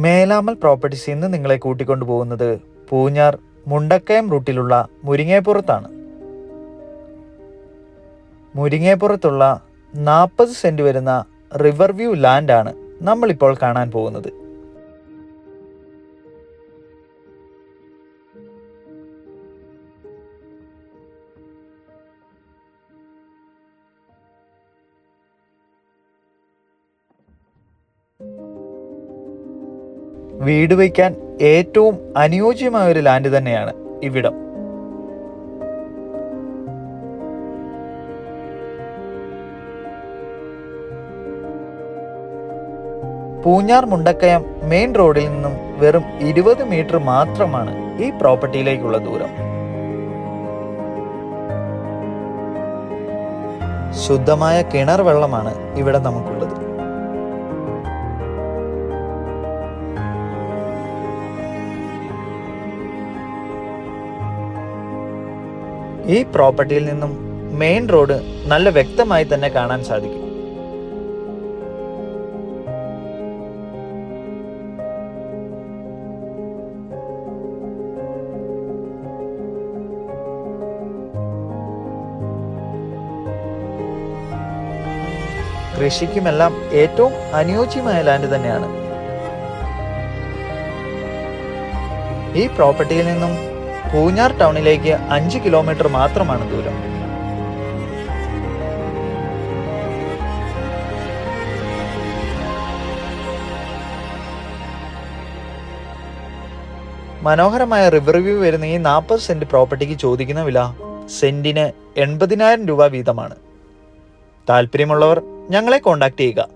മേലാമൽ properties ഇന്ന് നിങ്ങളെ കൂട്ടിക്കൊണ്ടു പോകുന്നത് പൂഞ്ഞാർ മുണ്ടക്കയം റൂട്ടിലുള്ള മുരിങ്ങേപ്പുറത്താണ്. മുരിങ്ങേപ്പുറത്തുള്ള 40 സെന്റ് വരുന്ന റിവർ വ്യൂ ലാൻഡാണ് നമ്മളിപ്പോൾ കാണാൻ പോകുന്നത്. വീട് വയ്ക്കാൻ ഏറ്റവും അനുയോജ്യമായ ഒരു ലാൻഡ് തന്നെയാണ് ഇവിടം. പൂഞ്ഞാർ മുണ്ടക്കയം മെയിൻ റോഡിൽ നിന്നും വെറും 20 മീറ്റർ മാത്രമാണ് ഈ പ്രോപ്പർട്ടിയിലേക്കുള്ള ദൂരം. ശുദ്ധമായ കിണർ വെള്ളമാണ് ഇവിടെ നമുക്കുള്ളത്. ഈ പ്രോപ്പർട്ടിയിൽ നിന്നും മെയിൻ റോഡ് നല്ല വ്യക്തമായി തന്നെ കാണാൻ സാധിക്കും. കൃഷിക്കുമെല്ലാം ഏറ്റവും അനുയോജ്യമായ ലാൻഡ് തന്നെയാണ്. ഈ പ്രോപ്പർട്ടിയിൽ നിന്നും പൂഞ്ഞാർ ടൗണിലേക്ക് 5 കിലോമീറ്റർ മാത്രമാണ് ദൂരം. മനോഹരമായ റിവർ വ്യൂ വരുന്ന ഈ 40 സെന്റ് പ്രോപ്പർട്ടിക്ക് ചോദിക്കുന്ന വില സെന്റിന് 80,000 രൂപ വീതമാണ്. താല്പര്യമുള്ളവർ ഞങ്ങളെ കോൺടാക്ട് ചെയ്യുക.